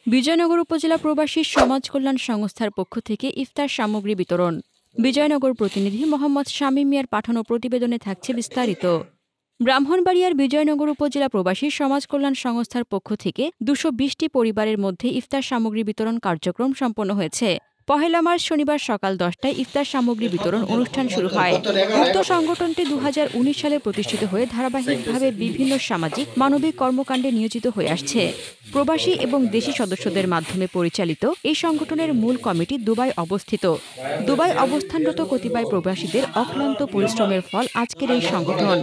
বিজয়নগর উপজেলা প্রবাসী সমাজ কল্যাণ সংস্থার পক্ষ থেকে ইফতার সামগ্রী বিতরণ। বিজয়নগর প্রতিনিধি মোহাম্মদ শামীম মিয়ার পাঠানো প্রতিবেদনে থাকছে বিস্তারিত। ব্রাহ্মণবাড়িয়ার বিজয়নগর উপজেলা প্রবাসী সমাজ কল্যাণ সংস্থার পক্ষ থেকে ২২০টি পরিবারের মধ্যে ইফতার সামগ্রী বিতরণ কার্যক্রম সম্পন্ন হয়েছে। ১ মার্চ শনিবার সকাল ১০টায় ইফতার সামগ্রী বিতরণ অনুষ্ঠান শুরু হয়। উক্ত সংগঠনটি ২০১৯ সালে প্রতিষ্ঠিত হয়ে ধারাবাহিকভাবে বিভিন্ন সামাজিক মানবিক কর্মকাণ্ডে নিয়োজিত হয়ে আসছে। প্রবাসী এবং দেশি সদস্যদের মাধ্যমে পরিচালিত এই সংগঠনের মূল কমিটি দুবাই অবস্থিত। দুবাই অবস্থানরত কতিপয় প্রবাসীদের অক্লান্ত পরিশ্রমের ফল আজকের এই সংগঠন।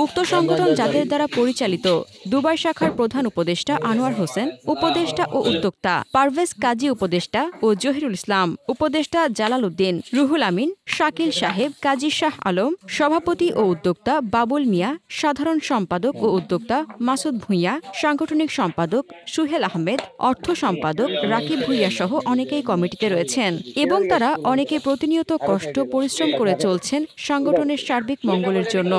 উক্ত সংগঠন যাদের দ্বারা পরিচালিত দুবাই শাখার প্রধান উপদেষ্টা আনোয়ার হোসেন, উপদেষ্টা ও উদ্যোক্তা পারভেজ কাজী, উপদেষ্টা ও জহিরুল ইসলাম, উপদেষ্টা জালাল উদ্দিন, রুহুল আমিন, শাকিল সাহেব, কাজী শাহ আলম, সভাপতি ও উদ্যোক্তা বাবুল মিয়া, সাধারণ সম্পাদক ও উদ্যোক্তা মাসুদ ভূঁইয়া, সাংগঠনিক সম্পাদক সুহেল আহমেদ, অর্থ সম্পাদক রাকিব ভূঁইয়া সহ অনেকেই কমিটিতে রয়েছেন এবং তারা অনেকে প্রতিনিয়ত কষ্ট পরিশ্রম করে চলছেন সংগঠনের সার্বিক মঙ্গলের জন্য।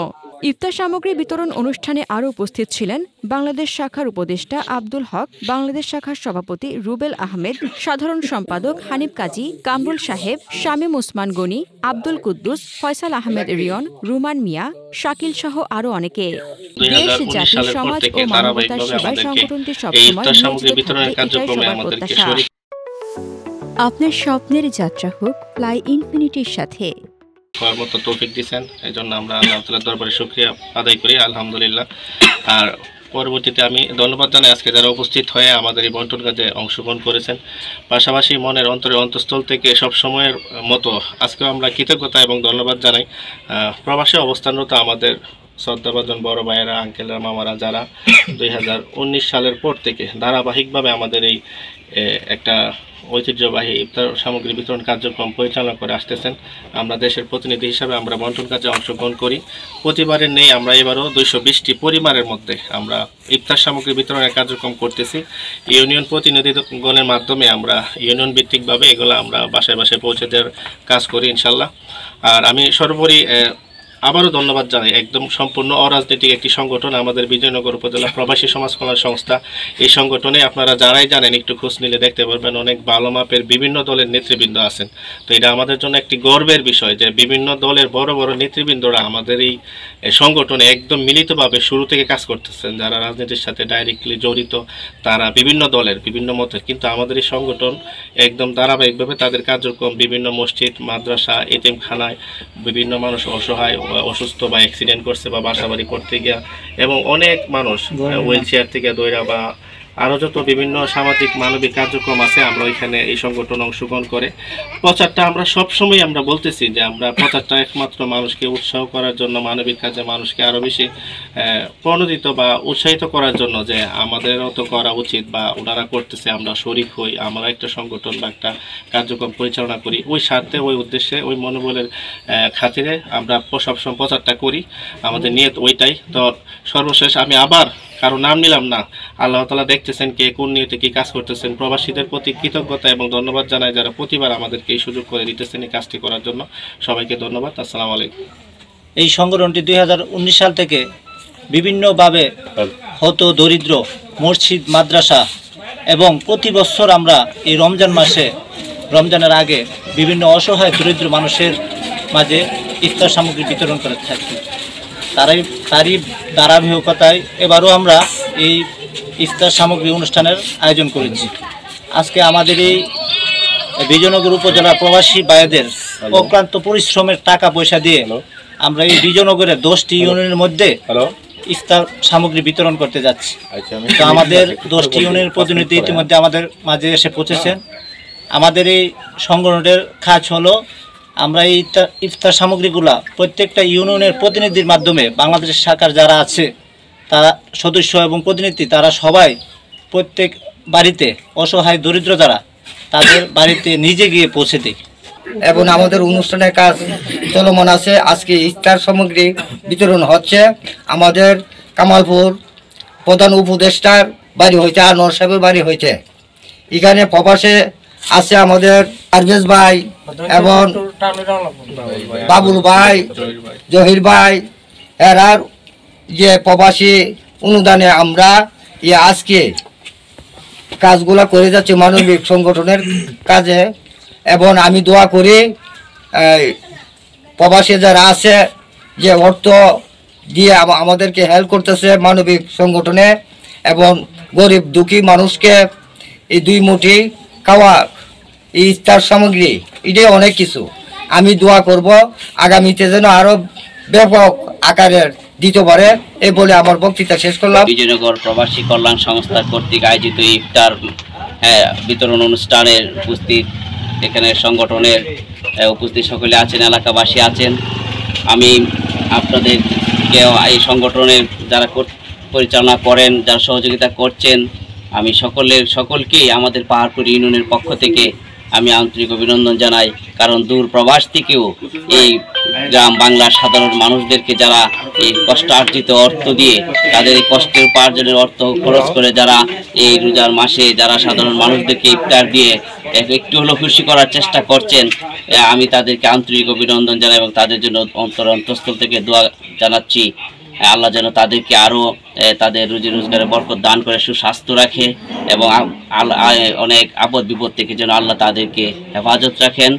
ইফতার সামগ্রী বিতরণ অনুষ্ঠানে আরও উপস্থিত ছিলেন বাংলাদেশ শাখার উপদেষ্টা আব্দুল হক, বাংলাদেশ শাখার সভাপতি রুবেল আহমেদ, সাধারণ সম্পাদক হানিফ কাজী, কামরুল সাহেব, শামীম ওসমান গনি, আব্দুল কুদ্দুস, ফয়সাল আহমেদ রিয়ন, রুমান মিয়া, শাকিল সহ আরও অনেকে। দেশ, জাতি, সমাজ ও মানবতার সেবায় সংগঠনটি সবসময় প্রত্যাশা। আপনার স্বপ্নের যাত্রা হোক ফ্লাই ইনফিনিটির সাথে। মতো তৌফিক দিয়েছেন, এই জন্য আমরা আল্লাহ তাআলার দরবারে শুকরিয়া আদায় করি, আলহামদুলিল্লাহ। আর পরবর্তীতে আমি ধন্যবাদ জানাই আজকে যারা উপস্থিত হয়ে আমাদের এই বন্টন কাজে অংশগ্রহণ করেছেন। পাশাপাশি মনের অন্তঃস্থল থেকে সব সময়ের মতো আজকেও আমরা কৃতজ্ঞতা এবং ধন্যবাদ জানাই প্রবাসে অবস্থানরত আমাদের শ্রদ্ধাভাজন বড় ভাইয়েরা, আঙ্কেলরা, মামারা যারা 2019 সালের পর থেকে ধারাবাহিকভাবে আমাদের এই একটা ঐতিহ্যবাহী ইফতার সামগ্রী বিতরণ কার্যক্রম পরিচালনা করে আসতেছেন। আমরা দেশের প্রতিনিধি হিসাবে আমরা বন্টন কাজে অংশগ্রহণ করি। প্রতিবারের নেই আমরা এবারও 220টি পরিবারের মধ্যে আমরা ইফতার সামগ্রী বিতরণের কার্যক্রম করতেছি। ইউনিয়ন প্রতিনিধিগণের মাধ্যমে আমরা ইউনিয়ন ভিত্তিকভাবে এগুলো আমরা বাসায় বাসায় পৌঁছে দেওয়ার কাজ করি ইনশাল্লাহ। আর আমি সর্বোপরি আবারও ধন্যবাদ জানাই একদম সম্পূর্ণ অরাজনৈতিক একটি সংগঠন আমাদের বিজয়নগর উপজেলা প্রবাসী সমাজ কল্যাণ সংস্থা। এই সংগঠনে আপনারা যারাই জানেন একটু খোঁজ নিলে দেখতে পারবেন অনেক ভালো মাপের বিভিন্ন দলের নেতৃবৃন্দ আছেন। তো এটা আমাদের জন্য একটি গর্বের বিষয় যে বিভিন্ন দলের বড় বড় নেতৃবৃন্দরা আমাদের এই সংগঠনে একদম মিলিতভাবে শুরু থেকে কাজ করতেছেন। যারা রাজনীতির সাথে ডাইরেক্টলি জড়িত তারা বিভিন্ন দলের বিভিন্ন মতের, কিন্তু আমাদের এই সংগঠন একদম ধারাবাহিকভাবে তাদের কার্যক্রম বিভিন্ন মসজিদ, মাদ্রাসা, এতিমখানায় বিভিন্ন মানুষ অসহায়, অসুস্থ বা অ্যাক্সিডেন্ট করছে বা বাসাবাড়ি করতে গিয়া, এবং অনেক মানুষ হুইল চেয়ার থেকে দৌড়া বা আরও যত বিভিন্ন সামাজিক মানবিক কার্যক্রম আছে আমরা ওইখানে এই সংগঠন অংশগ্রহণ করে প্রচারটা আমরা সবসময় আমরা বলতেছি যে আমরা প্রচারটা একমাত্র মানুষকে উৎসাহ করার জন্য, মানবিক কাজে মানুষকে আরও বেশি প্রণোদিত বা উৎসাহিত করার জন্য যে আমাদেরও তো করা উচিত বা ওনারা করতেছে আমরা শরিক হই, আমরা একটা সংগঠন বা একটা কার্যক্রম পরিচালনা করি। ওই স্বার্থে, ওই উদ্দেশ্যে, ওই মনোবলের খাতিরে আমরা সবসময় প্রচারটা করি, আমাদের নিয়ত ওইটাই। তো সর্বশেষ আমি আবার কারো নাম নিলাম না, আল্লাহ তাআলা দেখতেছেন কে কোন নিয়তে কি কাজ করতেছেন। প্রবাসীদের প্রতি কৃতজ্ঞতা এবং ধন্যবাদ জানাই যারা প্রতিবার আমাদেরকে এই সুযোগ করে দিতেছেন এই কাজটি করার জন্য। সবাইকে ধন্যবাদ। আসসালামু আলাইকুম। এই সংগঠনটি 2019 সাল থেকে বিভিন্নভাবে হত দরিদ্র মসজিদ, মাদ্রাসা এবং প্রতি বছর আমরা এই রমজান মাসে, রমজানের আগে বিভিন্ন অসহায় দরিদ্র মানুষের মাঝে ইফতার সামগ্রী বিতরণ করে থাকি। তারই ধারাবাহিকতায় এবারও আমরা এই ইফতার সামগ্রী অনুষ্ঠানের আয়োজন করেছি। আজকে আমাদের এই বিজয়নগর উপজেলা প্রবাসী ভাইদের অক্লান্ত পরিশ্রমের টাকা পয়সা দিয়ে আমরা এই বিজয়নগরের 10টি ইউনিয়নের মধ্যে ইফতার সামগ্রী বিতরণ করতে যাচ্ছি। তো আমাদের 10টি ইউনিয়নের প্রতিনিধি ইতিমধ্যে আমাদের মাঝে এসে পৌঁছেছেন। আমাদের এই সংগঠনের কাজ হলো আমরা এই ইফতার সামগ্রীগুলা প্রত্যেকটা ইউনিয়নের প্রতিনিধির মাধ্যমে বাংলাদেশ শাখার যারা আছে তারা সদস্য এবং প্রতিনিধি তারা সবাই প্রত্যেক বাড়িতে অসহায় দরিদ্র যারা তাদের বাড়িতে নিজে গিয়ে পৌঁছে দেয় এবং আমাদের অনুষ্ঠানের কাজ চলমান আছে। আজকে ইফতার সামগ্রী বিতরণ হচ্ছে। আমাদের কামালপুর প্রধান উপদেষ্টার বাড়ি হয়েছে, আনোয়ার সাহেবের বাড়ি হয়েছে। এখানে প্রবাসে আছে আমাদের পারভেজ ভাই এবং বাবুল ভাই, জহির ভাই, এরার যে প্রবাসী অনুদানে আমরা আজকে কাজগুলা করে যাচ্ছে মানবিক সংগঠনের কাজে। এবং আমি দোয়া করি প্রবাসী যারা আছে যে অর্থ দিয়ে আমাদেরকে হেল্প করতেছে মানবিক সংগঠনে, এবং গরিব দুঃখী মানুষকে এই 2 মুঠি খাওয়া, এই ইফতার সামগ্রী, এটাই অনেক কিছু। আমি দোয়া করব আগামীতে যেন আরো ব্যাপক আকারের দিতে পারে, এই বলে আমার বক্তৃতা শেষ করলাম। বিজয়নগর প্রবাসী কল্যাণ সংস্থা কর্তৃক আয়োজিত ইফতার বিতরণ অনুষ্ঠানের উপস্থিত এখানে সংগঠনের উপস্থিত সকলে আছেন, এলাকাবাসী আছেন। আমি আপনাদেরকে এই সংগঠনের যারা পরিচালনা করেন, যারা সহযোগিতা করছেন, আমি সকলকেই আমাদের পাহাড়পুর ইউনিয়নের পক্ষ থেকে আমি আন্তরিক অভিনন্দন জানাই। কারণ দূর প্রবাস থেকেও এই গ্রাম বাংলার সাধারণ মানুষদেরকে যারা এই কষ্টার্জিত অর্থ দিয়ে, তাদের এই কষ্টের উপার্জনের অর্থ খরচ করে যারা এই রোজার মাসে যারা সাধারণ মানুষদেরকে ইফতার দিয়ে একটু হলেও খুশি করার চেষ্টা করছেন, আমি তাদেরকে আন্তরিক অভিনন্দন জানাই এবং তাদের জন্য অন্তঃস্থল থেকে দোয়া জানাচ্ছি। আল্লাহ যেন তাদেরকে আরও তাদের রুজি রোজগারে বরকত দান করে, সুস্বাস্থ্য রাখে এবং অনেক আপদ বিপদ থেকে যেন আল্লাহ তাদেরকে হেফাজত রাখেন।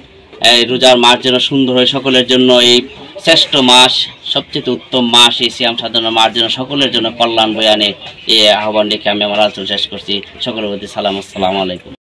রোজার মাস যেন সুন্দর হয় সকলের জন্য, এই শ্রেষ্ঠ মাস, সবচেয়ে উত্তম মাস, এই সিয়াম সাধনা মাস যেন সকলের জন্য কল্যাণ বয়ে আনে, এই আহ্বান রেখে আমি আমার আলোচনা শেষ করছি। সকলের প্রতি সালাম, আসসালামু আলাইকুম।